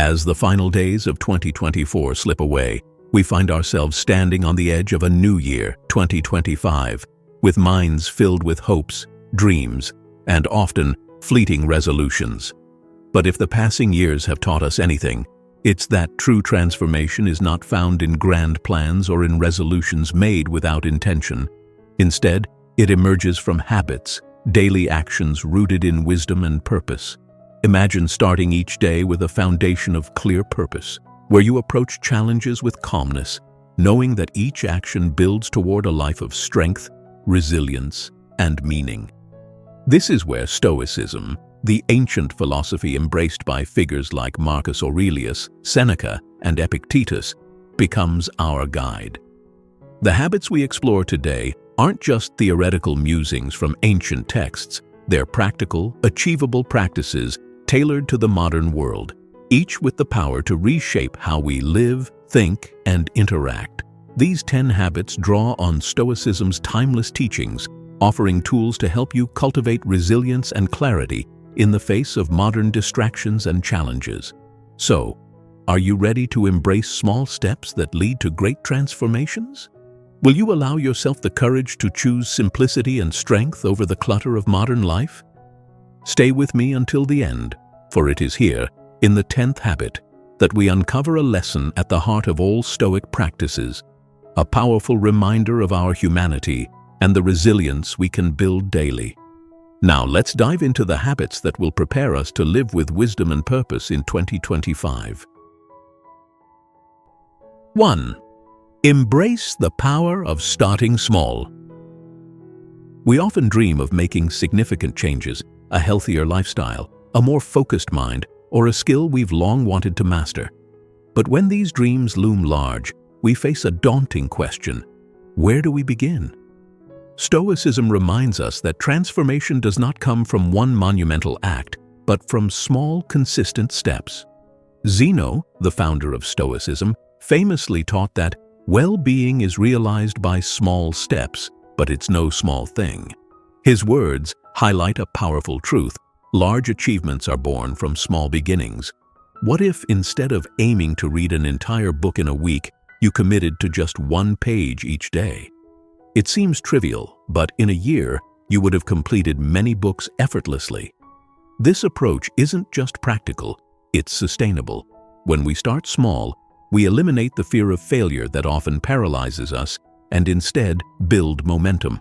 As the final days of 2024 slip away, we find ourselves standing on the edge of a new year, 2025, with minds filled with hopes, dreams, and often fleeting resolutions. But if the passing years have taught us anything, it's that true transformation is not found in grand plans or in resolutions made without intention. Instead, it emerges from habits, daily actions rooted in wisdom and purpose. Imagine starting each day with a foundation of clear purpose, where you approach challenges with calmness, knowing that each action builds toward a life of strength, resilience, and meaning. This is where Stoicism, the ancient philosophy embraced by figures like Marcus Aurelius, Seneca, and Epictetus, becomes our guide. The habits we explore today aren't just theoretical musings from ancient texts. They're practical, achievable practices tailored to the modern world, each with the power to reshape how we live, think, and interact. These 10 habits draw on Stoicism's timeless teachings, offering tools to help you cultivate resilience and clarity in the face of modern distractions and challenges. So, are you ready to embrace small steps that lead to great transformations? Will you allow yourself the courage to choose simplicity and strength over the clutter of modern life? Stay with me until the end, for it is here, in the 10th habit, that we uncover a lesson at the heart of all Stoic practices, a powerful reminder of our humanity and the resilience we can build daily. Now let's dive into the habits that will prepare us to live with wisdom and purpose in 2025. 1. Embrace the power of starting small. We often dream of making significant changes, a healthier lifestyle, a more focused mind, or a skill we've long wanted to master. But when these dreams loom large, we face a daunting question: where do we begin? Stoicism reminds us that transformation does not come from one monumental act, but from small, consistent steps. Zeno, the founder of Stoicism, famously taught that well-being is realized by small steps, but it's no small thing. His words highlight a powerful truth: large achievements are born from small beginnings. What if, instead of aiming to read an entire book in a week, you committed to just one page each day? It seems trivial, but in a year, you would have completed many books effortlessly. This approach isn't just practical, it's sustainable. When we start small, we eliminate the fear of failure that often paralyzes us and instead build momentum.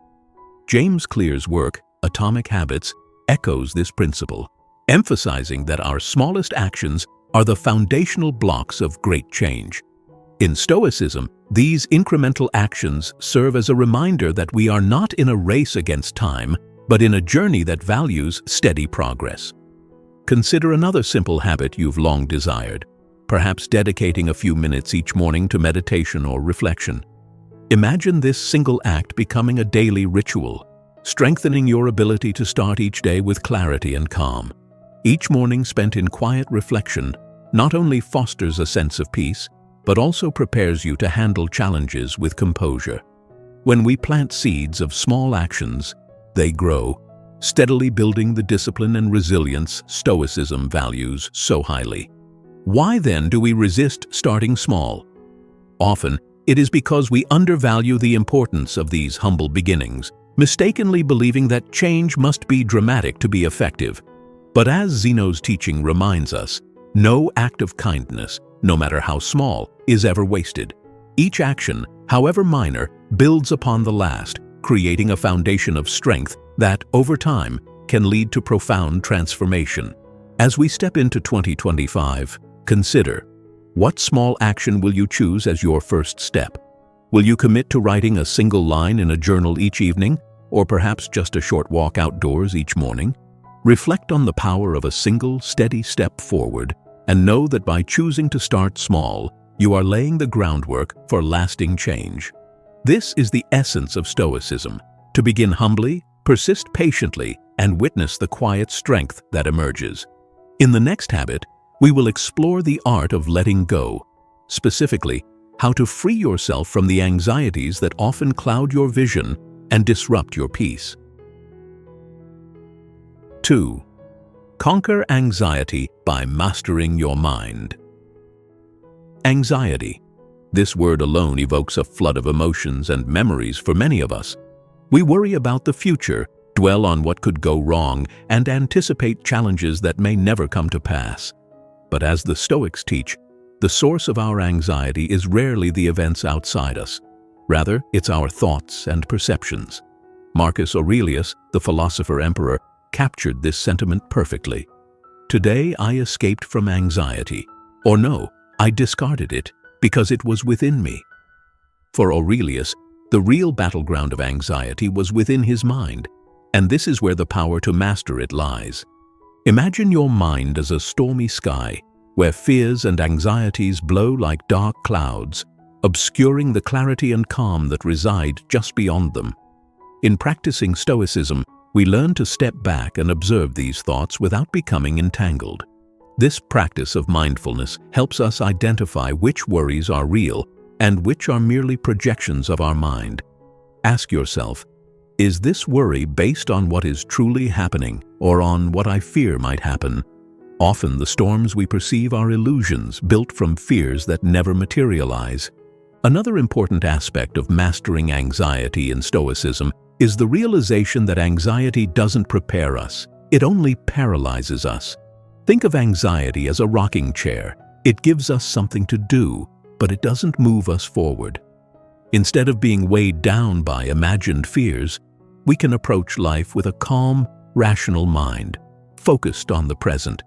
James Clear's work, Atomic Habits, echoes this principle, emphasizing that our smallest actions are the foundational blocks of great change. In Stoicism, these incremental actions serve as a reminder that we are not in a race against time, but in a journey that values steady progress. Consider another simple habit you've long desired, perhaps dedicating a few minutes each morning to meditation or reflection. Imagine this single act becoming a daily ritual, strengthening your ability to start each day with clarity and calm. Each morning spent in quiet reflection not only fosters a sense of peace, but also prepares you to handle challenges with composure. When we plant seeds of small actions, they grow, steadily building the discipline and resilience Stoicism values so highly. Why then do we resist starting small? Often, it is because we undervalue the importance of these humble beginnings, mistakenly believing that change must be dramatic to be effective. But as Zeno's teaching reminds us, no act of kindness, no matter how small, is ever wasted. Each action, however minor, builds upon the last, creating a foundation of strength that, over time, can lead to profound transformation. As we step into 2025, consider: what small action will you choose as your first step? Will you commit to writing a single line in a journal each evening, or perhaps just a short walk outdoors each morning? Reflect on the power of a single, steady step forward, and know that by choosing to start small, you are laying the groundwork for lasting change. This is the essence of Stoicism: to begin humbly, persist patiently, and witness the quiet strength that emerges. In the next habit, we will explore the art of letting go, specifically, how to free yourself from the anxieties that often cloud your vision and disrupt your peace. 2. Conquer anxiety by mastering your mind. Anxiety. This word alone evokes a flood of emotions and memories for many of us. We worry about the future, dwell on what could go wrong, and anticipate challenges that may never come to pass. But as the Stoics teach, the source of our anxiety is rarely the events outside us. Rather, it's our thoughts and perceptions. Marcus Aurelius, the philosopher-emperor, captured this sentiment perfectly. "Today I escaped from anxiety," or no, I discarded it because it was within me. For Aurelius, the real battleground of anxiety was within his mind, and this is where the power to master it lies. Imagine your mind as a stormy sky, where fears and anxieties blow like dark clouds, obscuring the clarity and calm that reside just beyond them. In practicing Stoicism, we learn to step back and observe these thoughts without becoming entangled. This practice of mindfulness helps us identify which worries are real and which are merely projections of our mind. Ask yourself, is this worry based on what is truly happening or on what I fear might happen? Often the storms we perceive are illusions built from fears that never materialize. Another important aspect of mastering anxiety in Stoicism is the realization that anxiety doesn't prepare us, it only paralyzes us. Think of anxiety as a rocking chair. It gives us something to do, but it doesn't move us forward. Instead of being weighed down by imagined fears, we can approach life with a calm, rational mind, focused on the present.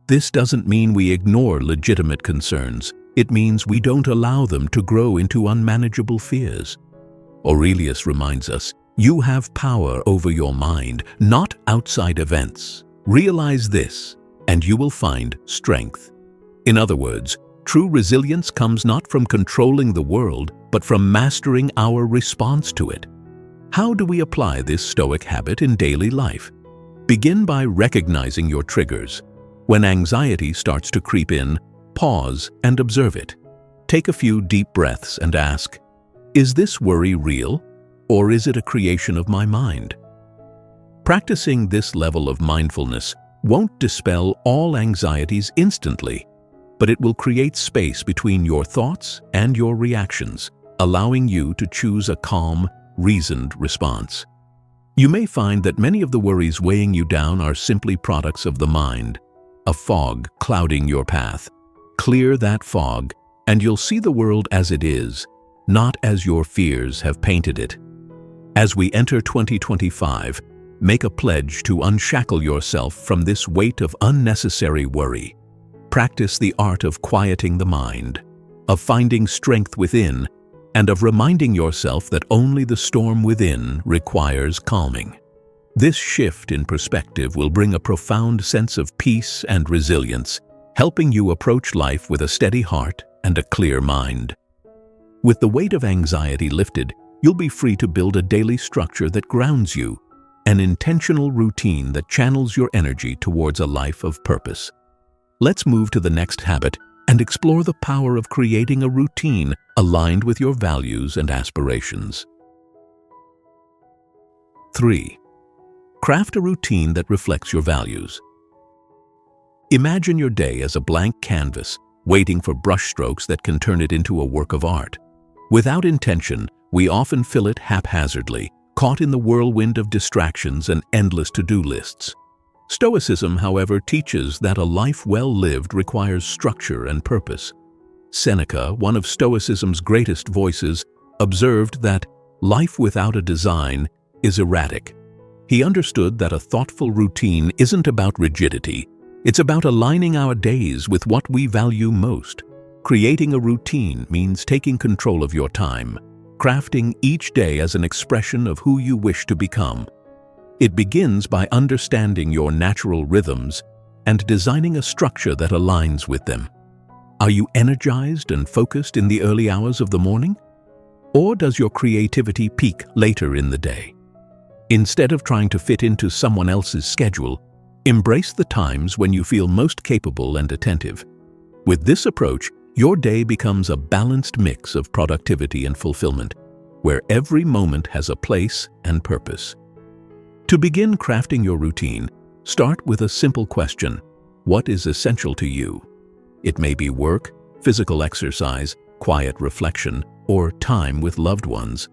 This doesn't mean we ignore legitimate concerns. It means we don't allow them to grow into unmanageable fears. Aurelius reminds us, you have power over your mind, not outside events. Realize this, and you will find strength. In other words, true resilience comes not from controlling the world, but from mastering our response to it. How do we apply this Stoic habit in daily life? Begin by recognizing your triggers. When anxiety starts to creep in, pause and observe it. Take a few deep breaths and ask, is this worry real, or is it a creation of my mind? Practicing this level of mindfulness won't dispel all anxieties instantly, but it will create space between your thoughts and your reactions, allowing you to choose a calm, reasoned response. You may find that many of the worries weighing you down are simply products of the mind, a fog clouding your path. Clear that fog, and you'll see the world as it is, not as your fears have painted it. As we enter 2025, make a pledge to unshackle yourself from this weight of unnecessary worry. Practice the art of quieting the mind, of finding strength within, and of reminding yourself that only the storm within requires calming. This shift in perspective will bring a profound sense of peace and resilience, helping you approach life with a steady heart and a clear mind. With the weight of anxiety lifted, you'll be free to build a daily structure that grounds you, an intentional routine that channels your energy towards a life of purpose. Let's move to the next habit and explore the power of creating a routine aligned with your values and aspirations. 3. Craft a routine that reflects your values. Imagine your day as a blank canvas, waiting for brushstrokes that can turn it into a work of art. Without intention, we often fill it haphazardly, caught in the whirlwind of distractions and endless to-do lists. Stoicism, however, teaches that a life well lived requires structure and purpose. Seneca, one of Stoicism's greatest voices, observed that life without a design is erratic. He understood that a thoughtful routine isn't about rigidity. It's about aligning our days with what we value most. Creating a routine means taking control of your time, crafting each day as an expression of who you wish to become. It begins by understanding your natural rhythms and designing a structure that aligns with them. Are you energized and focused in the early hours of the morning? Or does your creativity peak later in the day? Instead of trying to fit into someone else's schedule, embrace the times when you feel most capable and attentive. With this approach, your day becomes a balanced mix of productivity and fulfillment, where every moment has a place and purpose. To begin crafting your routine, start with a simple question: what is essential to you? It may be work, physical exercise, quiet reflection, or time with loved ones.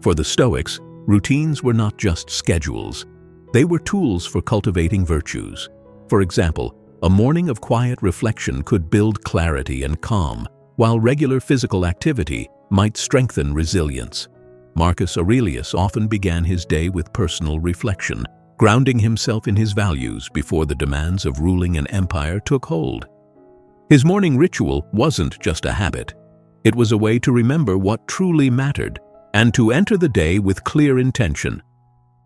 For the Stoics, routines were not just schedules. They were tools for cultivating virtues. For example, a morning of quiet reflection could build clarity and calm, while regular physical activity might strengthen resilience. Marcus Aurelius often began his day with personal reflection, grounding himself in his values before the demands of ruling an empire took hold. His morning ritual wasn't just a habit. It was a way to remember what truly mattered and to enter the day with clear intention.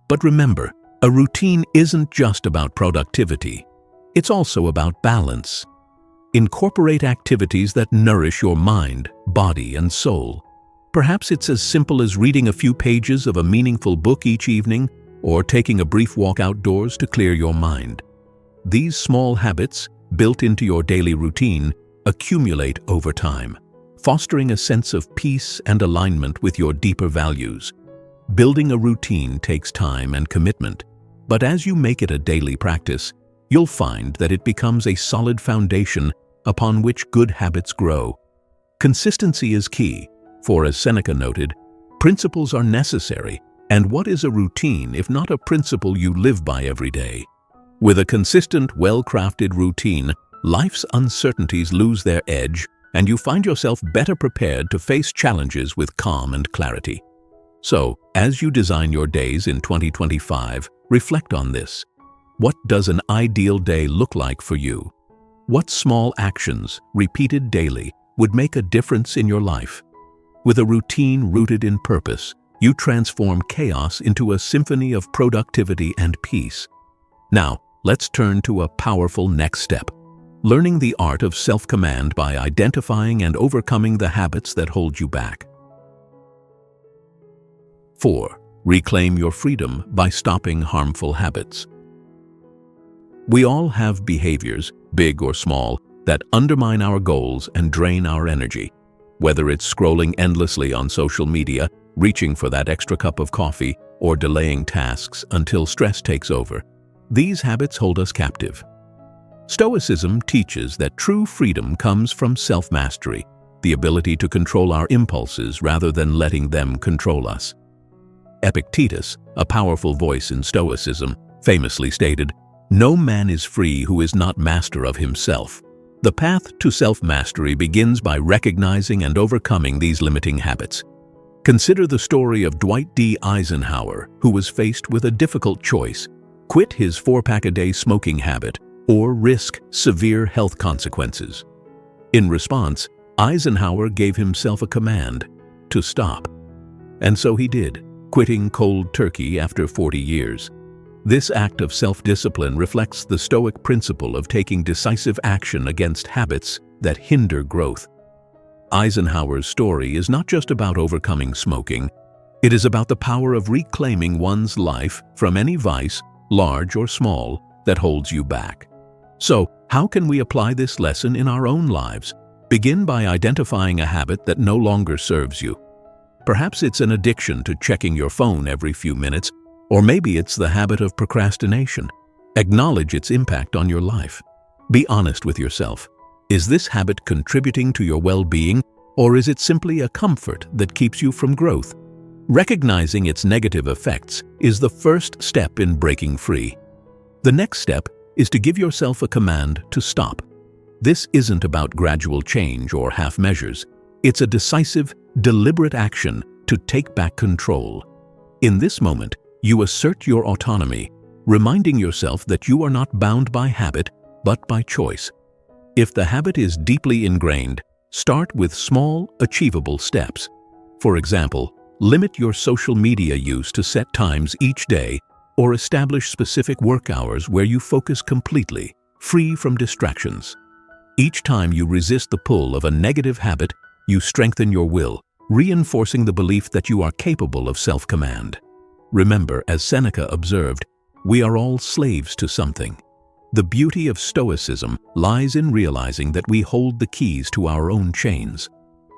But remember, a routine isn't just about productivity. It's also about balance. Incorporate activities that nourish your mind, body, and soul. Perhaps it's as simple as reading a few pages of a meaningful book each evening or taking a brief walk outdoors to clear your mind. These small habits, built into your daily routine, accumulate over time, fostering a sense of peace and alignment with your deeper values. Building a routine takes time and commitment, but as you make it a daily practice, you'll find that it becomes a solid foundation upon which good habits grow. Consistency is key, for as Seneca noted, principles are necessary, and what is a routine if not a principle you live by every day? With a consistent, well-crafted routine, life's uncertainties lose their edge, and you find yourself better prepared to face challenges with calm and clarity. So, as you design your days in 2025, reflect on this. What does an ideal day look like for you? What small actions, repeated daily, would make a difference in your life? With a routine rooted in purpose, you transform chaos into a symphony of productivity and peace. Now, let's turn to a powerful next step. Learning the art of self-command by identifying and overcoming the habits that hold you back. 4. Reclaim your freedom by stopping harmful habits. We all have behaviors, big or small, that undermine our goals and drain our energy. Whether it's scrolling endlessly on social media, reaching for that extra cup of coffee, or delaying tasks until stress takes over, these habits hold us captive. Stoicism teaches that true freedom comes from self-mastery, the ability to control our impulses rather than letting them control us. Epictetus, a powerful voice in Stoicism, famously stated, "No man is free who is not master of himself." The path to self-mastery begins by recognizing and overcoming these limiting habits. Consider the story of Dwight D. Eisenhower, who was faced with a difficult choice: quit his 4-pack-a-day smoking habit or risk severe health consequences. In response, Eisenhower gave himself a command: to stop. And so he did, quitting cold turkey after 40 years. This act of self-discipline reflects the Stoic principle of taking decisive action against habits that hinder growth. Eisenhower's story is not just about overcoming smoking. It is about the power of reclaiming one's life from any vice, large or small, that holds you back. So, how can we apply this lesson in our own lives? Begin by identifying a habit that no longer serves you. Perhaps it's an addiction to checking your phone every few minutes, or maybe it's the habit of procrastination. Acknowledge its impact on your life. Be honest with yourself. Is this habit contributing to your well-being, or is it simply a comfort that keeps you from growth? Recognizing its negative effects is the first step in breaking free. The next step is to give yourself a command to stop. This isn't about gradual change or half measures. It's a decisive, deliberate action to take back control. In this moment, you assert your autonomy, reminding yourself that you are not bound by habit, but by choice. If the habit is deeply ingrained, start with small, achievable steps. For example, limit your social media use to set times each day, or establish specific work hours where you focus completely, free from distractions. Each time you resist the pull of a negative habit, you strengthen your will, reinforcing the belief that you are capable of self-command. Remember, as Seneca observed, we are all slaves to something. The beauty of Stoicism lies in realizing that we hold the keys to our own chains.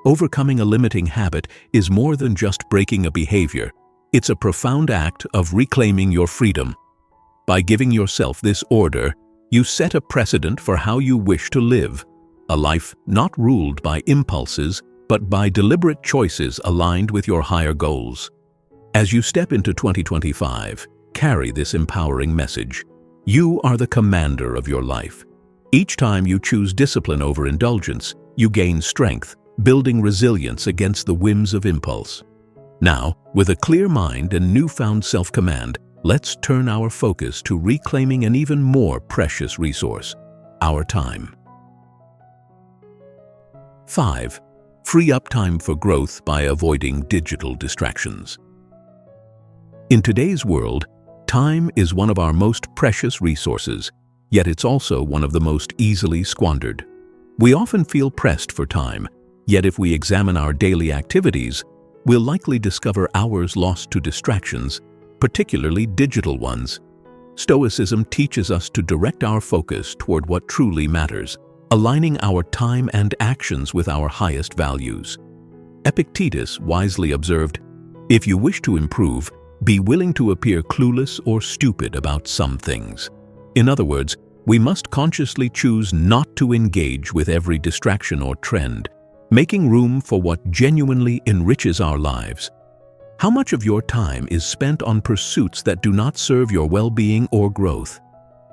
Overcoming a limiting habit is more than just breaking a behavior. It's a profound act of reclaiming your freedom. By giving yourself this order, you set a precedent for how you wish to live, a life not ruled by impulses, but by deliberate choices aligned with your higher goals. As you step into 2025, carry this empowering message. You are the commander of your life. Each time you choose discipline over indulgence, you gain strength, building resilience against the whims of impulse. Now, with a clear mind and newfound self-command, let's turn our focus to reclaiming an even more precious resource, our time. 5. Free up time for growth by avoiding digital distractions. In today's world, time is one of our most precious resources, yet it's also one of the most easily squandered. We often feel pressed for time, yet if we examine our daily activities, we'll likely discover hours lost to distractions, particularly digital ones. Stoicism teaches us to direct our focus toward what truly matters, aligning our time and actions with our highest values. Epictetus wisely observed, "If you wish to improve, be willing to appear clueless or stupid about some things." In other words, we must consciously choose not to engage with every distraction or trend, making room for what genuinely enriches our lives. How much of your time is spent on pursuits that do not serve your well-being or growth?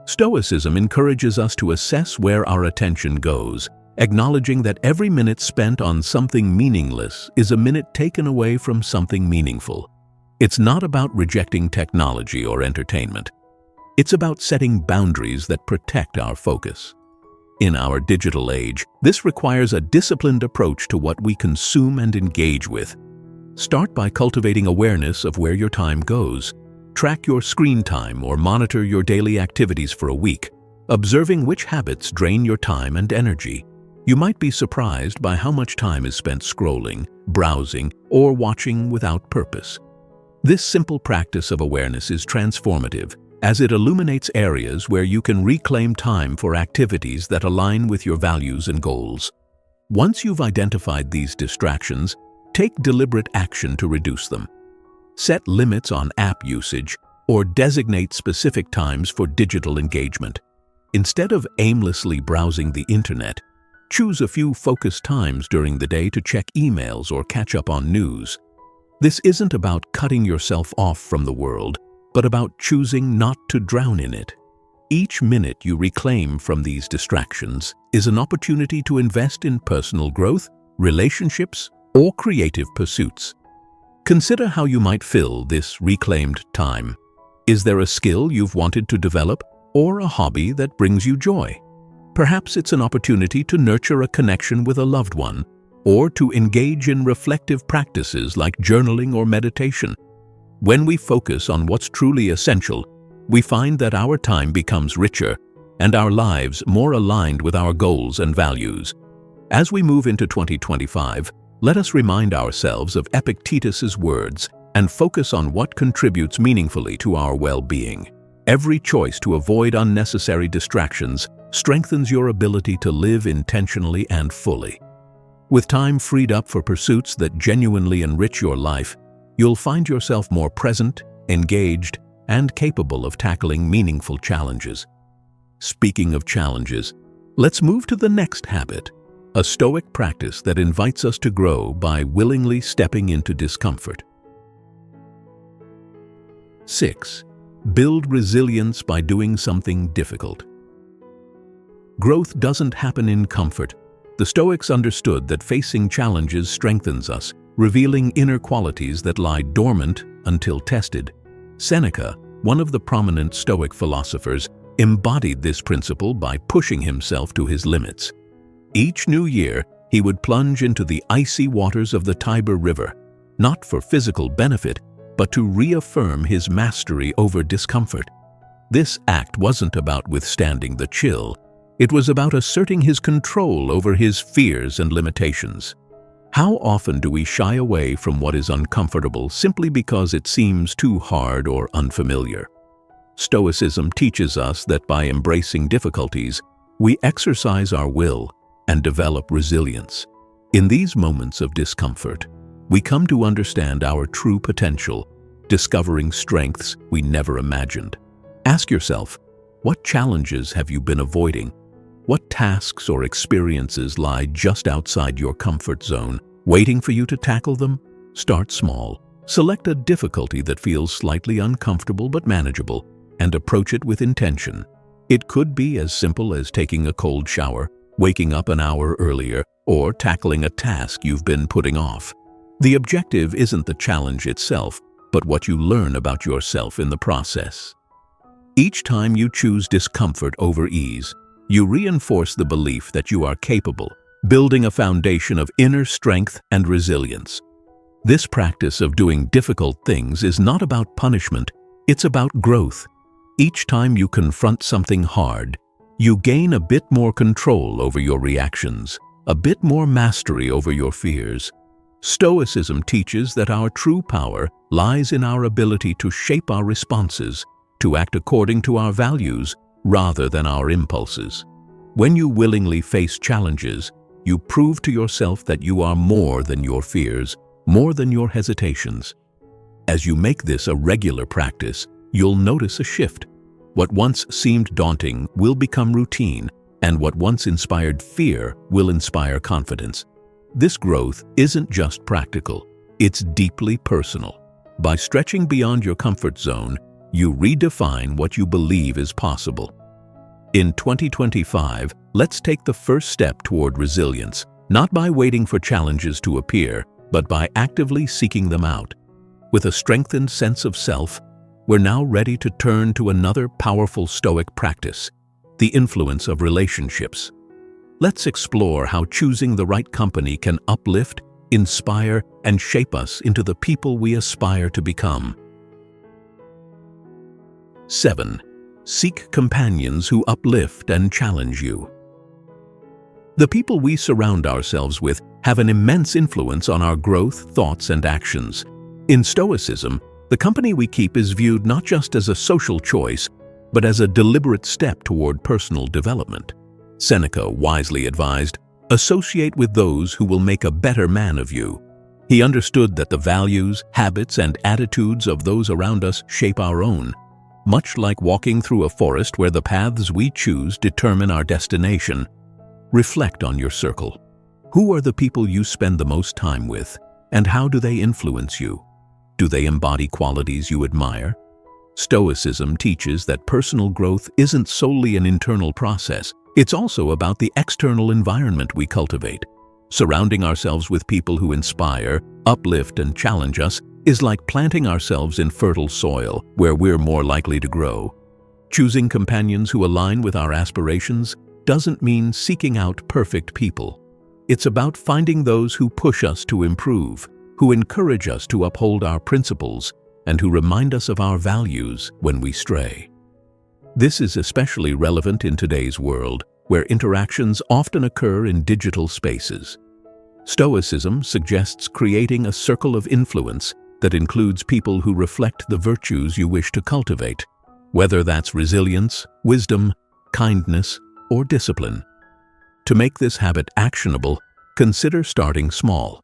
Stoicism encourages us to assess where our attention goes, acknowledging that every minute spent on something meaningless is a minute taken away from something meaningful. It's not about rejecting technology or entertainment. It's about setting boundaries that protect our focus. In our digital age, this requires a disciplined approach to what we consume and engage with. Start by cultivating awareness of where your time goes. Track your screen time or monitor your daily activities for a week, observing which habits drain your time and energy. You might be surprised by how much time is spent scrolling, browsing, or watching without purpose. This simple practice of awareness is transformative, as it illuminates areas where you can reclaim time for activities that align with your values and goals. Once you've identified these distractions, take deliberate action to reduce them. Set limits on app usage or designate specific times for digital engagement. Instead of aimlessly browsing the internet, choose a few focused times during the day to check emails or catch up on news. This isn't about cutting yourself off from the world, but about choosing not to drown in it. Each minute you reclaim from these distractions is an opportunity to invest in personal growth, relationships, or creative pursuits. Consider how you might fill this reclaimed time. Is there a skill you've wanted to develop or a hobby that brings you joy? Perhaps it's an opportunity to nurture a connection with a loved one, or to engage in reflective practices like journaling or meditation. When we focus on what's truly essential, we find that our time becomes richer and our lives more aligned with our goals and values. As we move into 2025, let us remind ourselves of Epictetus's words and focus on what contributes meaningfully to our well-being. Every choice to avoid unnecessary distractions strengthens your ability to live intentionally and fully. With time freed up for pursuits that genuinely enrich your life, you'll find yourself more present, engaged, and capable of tackling meaningful challenges. Speaking of challenges, let's move to the next habit, a Stoic practice that invites us to grow by willingly stepping into discomfort. 6. Build resilience by doing something difficult. Growth doesn't happen in comfort. The Stoics understood that facing challenges strengthens us, revealing inner qualities that lie dormant until tested. Seneca, one of the prominent Stoic philosophers, embodied this principle by pushing himself to his limits. Each new year, he would plunge into the icy waters of the Tiber River, not for physical benefit, but to reaffirm his mastery over discomfort. This act wasn't about withstanding the chill. It was about asserting his control over his fears and limitations. How often do we shy away from what is uncomfortable simply because it seems too hard or unfamiliar? Stoicism teaches us that by embracing difficulties, we exercise our will and develop resilience. In these moments of discomfort, we come to understand our true potential, discovering strengths we never imagined. Ask yourself, what challenges have you been avoiding? What tasks or experiences lie just outside your comfort zone, waiting for you to tackle them? Start small. Select a difficulty that feels slightly uncomfortable but manageable, and approach it with intention. It could be as simple as taking a cold shower, waking up an hour earlier, or tackling a task you've been putting off. The objective isn't the challenge itself, but what you learn about yourself in the process. Each time you choose discomfort over ease, you reinforce the belief that you are capable, building a foundation of inner strength and resilience. This practice of doing difficult things is not about punishment, it's about growth. Each time you confront something hard, you gain a bit more control over your reactions, a bit more mastery over your fears. Stoicism teaches that our true power lies in our ability to shape our responses, to act according to our values rather than our impulses. When you willingly face challenges, you prove to yourself that you are more than your fears, more than your hesitations. As you make this a regular practice, you'll notice a shift. What once seemed daunting will become routine, and what once inspired fear will inspire confidence. This growth isn't just practical, it's deeply personal. By stretching beyond your comfort zone, you redefine what you believe is possible. In 2025, let's take the first step toward resilience, not by waiting for challenges to appear, but by actively seeking them out. With a strengthened sense of self, we're now ready to turn to another powerful Stoic practice, the influence of relationships. Let's explore how choosing the right company can uplift, inspire, and shape us into the people we aspire to become. 7. Seek companions who uplift and challenge you. The people we surround ourselves with have an immense influence on our growth, thoughts, and actions. In Stoicism, the company we keep is viewed not just as a social choice, but as a deliberate step toward personal development. Seneca wisely advised, "Associate with those who will make a better man of you." He understood that the values, habits, and attitudes of those around us shape our own. Much like walking through a forest where the paths we choose determine our destination, reflect on your circle. Who are the people you spend the most time with, and how do they influence you? Do they embody qualities you admire? Stoicism teaches that personal growth isn't solely an internal process, it's also about the external environment we cultivate. Surrounding ourselves with people who inspire, uplift, and challenge us is like planting ourselves in fertile soil where we're more likely to grow. Choosing companions who align with our aspirations doesn't mean seeking out perfect people. It's about finding those who push us to improve, who encourage us to uphold our principles, and who remind us of our values when we stray. This is especially relevant in today's world, where interactions often occur in digital spaces. Stoicism suggests creating a circle of influence that includes people who reflect the virtues you wish to cultivate, whether that's resilience, wisdom, kindness, or discipline. To make this habit actionable, consider starting small.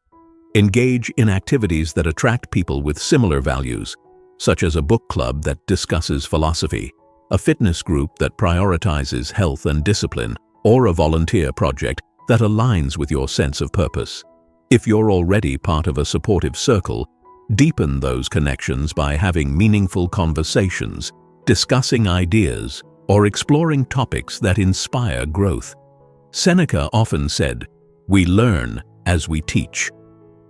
Engage in activities that attract people with similar values, such as a book club that discusses philosophy, a fitness group that prioritizes health and discipline, or a volunteer project that aligns with your sense of purpose. If you're already part of a supportive circle, deepen those connections by having meaningful conversations, discussing ideas, or exploring topics that inspire growth. Seneca often said, "We learn as we teach."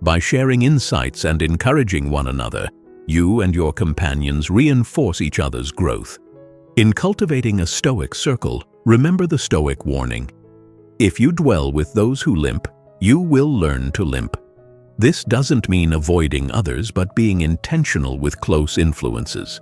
By sharing insights and encouraging one another, you and your companions reinforce each other's growth. In cultivating a Stoic circle, remember the Stoic warning: if you dwell with those who limp, you will learn to limp. This doesn't mean avoiding others, but being intentional with close influences.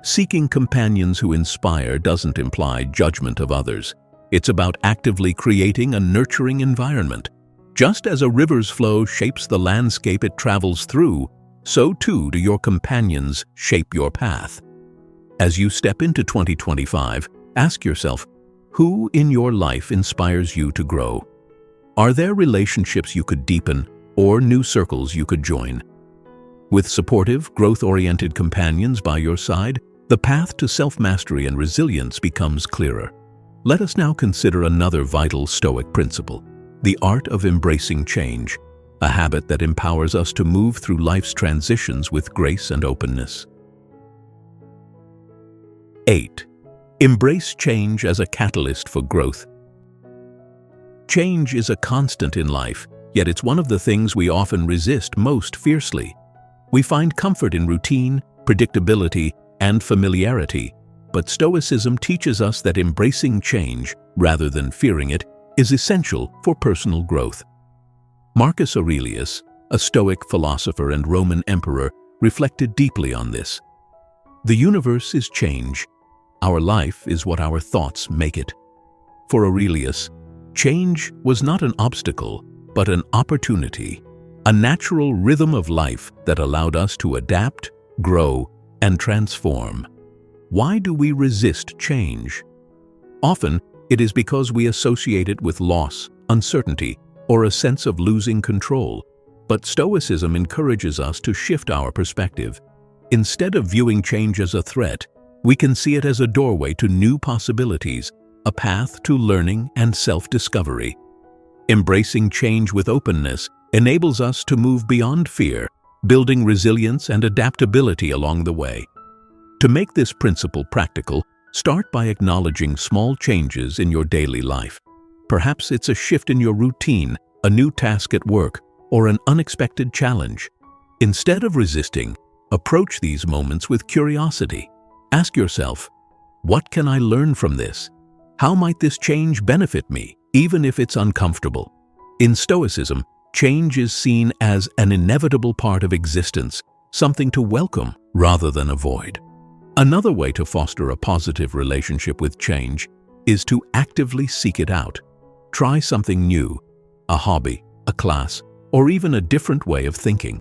Seeking companions who inspire doesn't imply judgment of others. It's about actively creating a nurturing environment. Just as a river's flow shapes the landscape it travels through, so too do your companions shape your path. As you step into 2025, ask yourself, who in your life inspires you to grow? Are there relationships you could deepen, or new circles you could join? With supportive, growth-oriented companions by your side, the path to self-mastery and resilience becomes clearer. Let us now consider another vital Stoic principle, the art of embracing change, a habit that empowers us to move through life's transitions with grace and openness. 8. Embrace change as a catalyst for growth. Change is a constant in life, yet it's one of the things we often resist most fiercely. We find comfort in routine, predictability, and familiarity, but Stoicism teaches us that embracing change, rather than fearing it, is essential for personal growth. Marcus Aurelius, a Stoic philosopher and Roman emperor, reflected deeply on this. The universe is change. Our life is what our thoughts make it. For Aurelius, change was not an obstacle, but an opportunity, a natural rhythm of life that allowed us to adapt, grow, and transform. Why do we resist change? Often, it is because we associate it with loss, uncertainty, or a sense of losing control. But Stoicism encourages us to shift our perspective. Instead of viewing change as a threat, we can see it as a doorway to new possibilities, a path to learning and self-discovery. Embracing change with openness enables us to move beyond fear, building resilience and adaptability along the way. To make this principle practical, start by acknowledging small changes in your daily life. Perhaps it's a shift in your routine, a new task at work, or an unexpected challenge. Instead of resisting, approach these moments with curiosity. Ask yourself, what can I learn from this? How might this change benefit me, even if it's uncomfortable? In Stoicism, change is seen as an inevitable part of existence, something to welcome rather than avoid. Another way to foster a positive relationship with change is to actively seek it out. Try something new, a hobby, a class, or even a different way of thinking.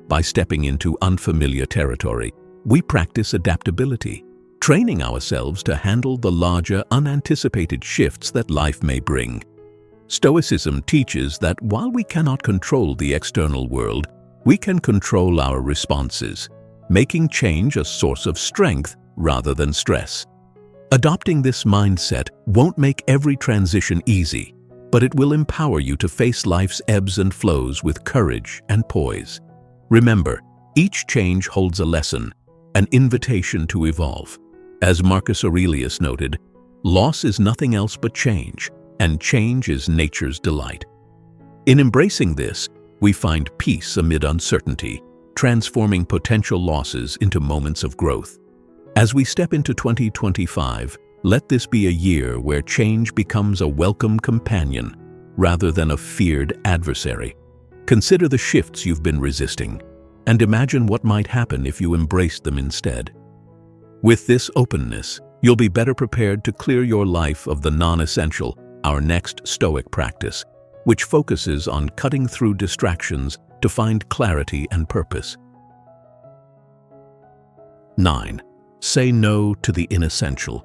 By stepping into unfamiliar territory, we practice adaptability, training ourselves to handle the larger, unanticipated shifts that life may bring. Stoicism teaches that while we cannot control the external world, we can control our responses, making change a source of strength rather than stress. Adopting this mindset won't make every transition easy, but it will empower you to face life's ebbs and flows with courage and poise. Remember, each change holds a lesson, an invitation to evolve. As Marcus Aurelius noted, loss is nothing else but change, and change is nature's delight. In embracing this, we find peace amid uncertainty, transforming potential losses into moments of growth. As we step into 2025, let this be a year where change becomes a welcome companion rather than a feared adversary. Consider the shifts you've been resisting, and imagine what might happen if you embraced them instead. With this openness, you'll be better prepared to clear your life of the non-essential, our next Stoic practice, which focuses on cutting through distractions to find clarity and purpose. 9. Say no to the inessential.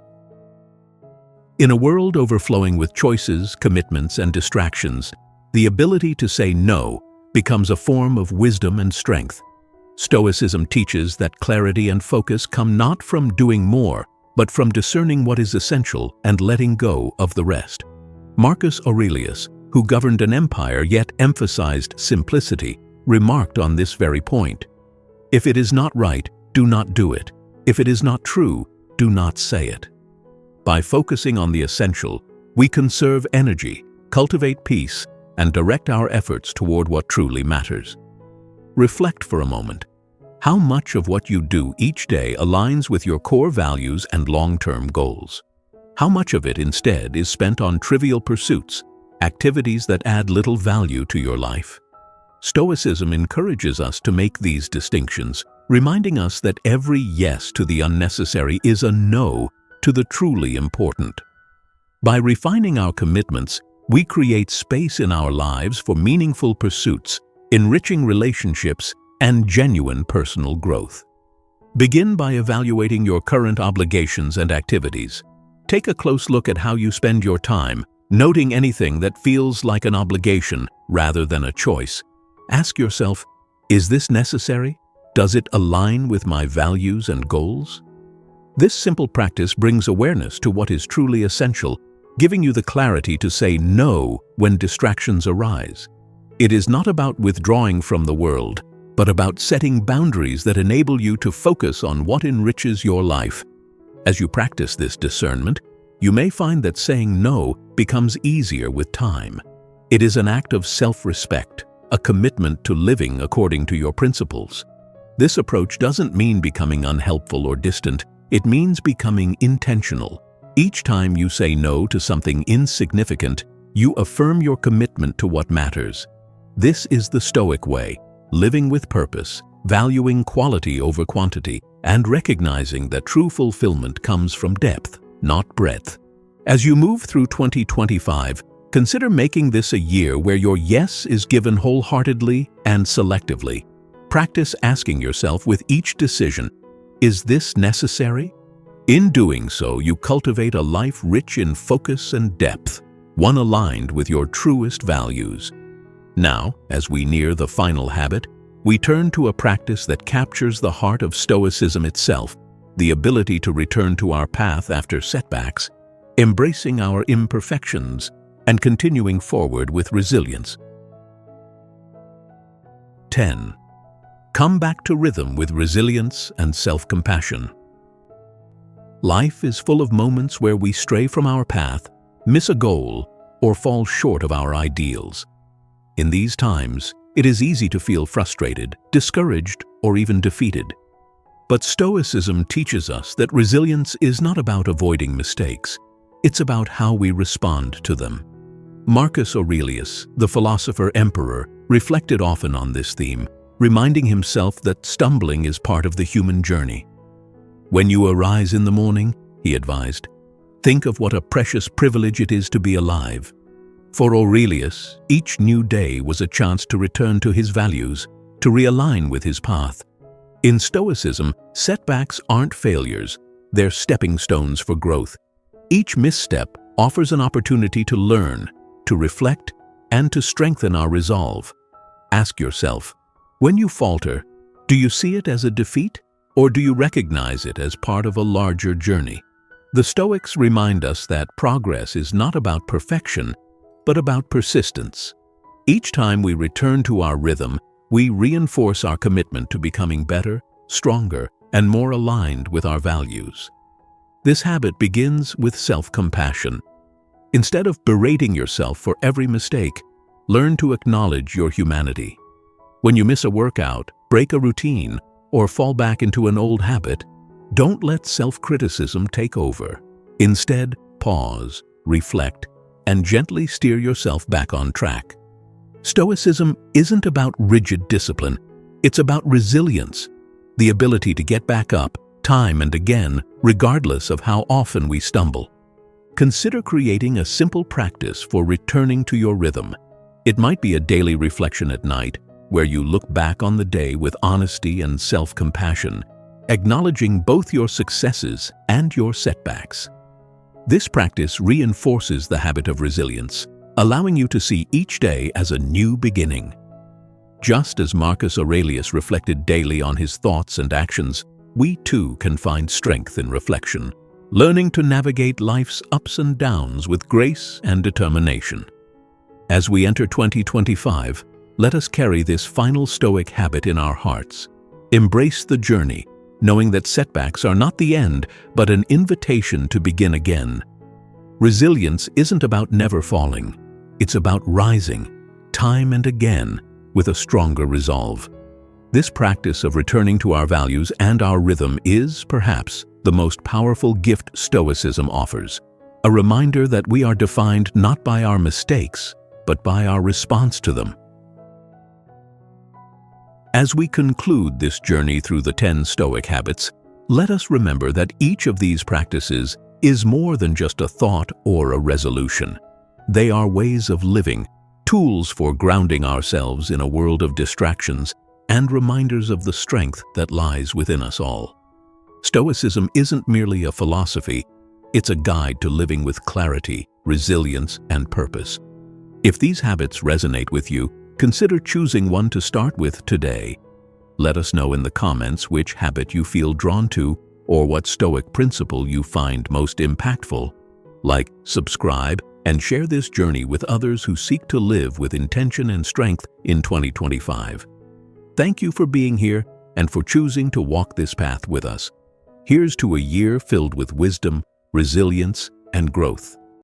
In a world overflowing with choices, commitments, and distractions, the ability to say no becomes a form of wisdom and strength. Stoicism teaches that clarity and focus come not from doing more, but from discerning what is essential and letting go of the rest. Marcus Aurelius, who governed an empire yet emphasized simplicity, remarked on this very point. If it is not right, do not do it. If it is not true, do not say it. By focusing on the essential, we conserve energy, cultivate peace, and direct our efforts toward what truly matters. Reflect for a moment. How much of what you do each day aligns with your core values and long-term goals? How much of it instead is spent on trivial pursuits, activities that add little value to your life? Stoicism encourages us to make these distinctions, reminding us that every yes to the unnecessary is a no to the truly important. By refining our commitments, we create space in our lives for meaningful pursuits, enriching relationships, and genuine personal growth. Begin by evaluating your current obligations and activities. Take a close look at how you spend your time, noting anything that feels like an obligation rather than a choice. Ask yourself, is this necessary? Does it align with my values and goals? This simple practice brings awareness to what is truly essential giving you the clarity to say no when distractions arise. It is not about withdrawing from the world, but about setting boundaries that enable you to focus on what enriches your life. As you practice this discernment, you may find that saying no becomes easier with time. It is an act of self-respect, a commitment to living according to your principles. This approach doesn't mean becoming unhelpful or distant. It means becoming intentional. Each time you say no to something insignificant, you affirm your commitment to what matters. This is the Stoic way, living with purpose, valuing quality over quantity, and recognizing that true fulfillment comes from depth, not breadth. As you move through 2025, consider making this a year where your yes is given wholeheartedly and selectively. Practice asking yourself with each decision, is this necessary? In doing so, you cultivate a life rich in focus and depth, one aligned with your truest values. Now, as we near the final habit, we turn to a practice that captures the heart of Stoicism itself, the ability to return to our path after setbacks, embracing our imperfections, and continuing forward with resilience. 10. Come back to rhythm with resilience and self-compassion. Life is full of moments where we stray from our path, miss a goal, or fall short of our ideals. In these times, it is easy to feel frustrated, discouraged, or even defeated. But Stoicism teaches us that resilience is not about avoiding mistakes. It's about how we respond to them. Marcus Aurelius, the philosopher-emperor, reflected often on this theme, reminding himself that stumbling is part of the human journey. When you arise in the morning, he advised, think of what a precious privilege it is to be alive. For Aurelius, each new day was a chance to return to his values, to realign with his path. In Stoicism, setbacks aren't failures, they're stepping stones for growth. Each misstep offers an opportunity to learn, to reflect, and to strengthen our resolve. Ask yourself, when you falter, do you see it as a defeat, or do you recognize it as part of a larger journey? The Stoics remind us that progress is not about perfection, but about persistence. Each time we return to our rhythm, we reinforce our commitment to becoming better, stronger, and more aligned with our values. This habit begins with self-compassion. Instead of berating yourself for every mistake, learn to acknowledge your humanity. When you miss a workout, break a routine, or fall back into an old habit, don't let self-criticism take over. Instead, pause, reflect, and gently steer yourself back on track. Stoicism isn't about rigid discipline, it's about resilience, the ability to get back up time and again, regardless of how often we stumble. Consider creating a simple practice for returning to your rhythm. It might be a daily reflection at night, where you look back on the day with honesty and self-compassion, acknowledging both your successes and your setbacks. This practice reinforces the habit of resilience, allowing you to see each day as a new beginning. Just as Marcus Aurelius reflected daily on his thoughts and actions, we too can find strength in reflection, learning to navigate life's ups and downs with grace and determination. As we enter 2025, let us carry this final Stoic habit in our hearts. Embrace the journey, knowing that setbacks are not the end, but an invitation to begin again. Resilience isn't about never falling. It's about rising, time and again, with a stronger resolve. This practice of returning to our values and our rhythm is, perhaps, the most powerful gift Stoicism offers, a reminder that we are defined not by our mistakes, but by our response to them. As we conclude this journey through the 10 Stoic habits, let us remember that each of these practices is more than just a thought or a resolution. They are ways of living, tools for grounding ourselves in a world of distractions, and reminders of the strength that lies within us all. Stoicism isn't merely a philosophy, it's a guide to living with clarity, resilience, and purpose. If these habits resonate with you, consider choosing one to start with today. Let us know in the comments which habit you feel drawn to or what Stoic principle you find most impactful. Like, subscribe, and share this journey with others who seek to live with intention and strength in 2025. Thank you for being here and for choosing to walk this path with us. Here's to a year filled with wisdom, resilience, and growth.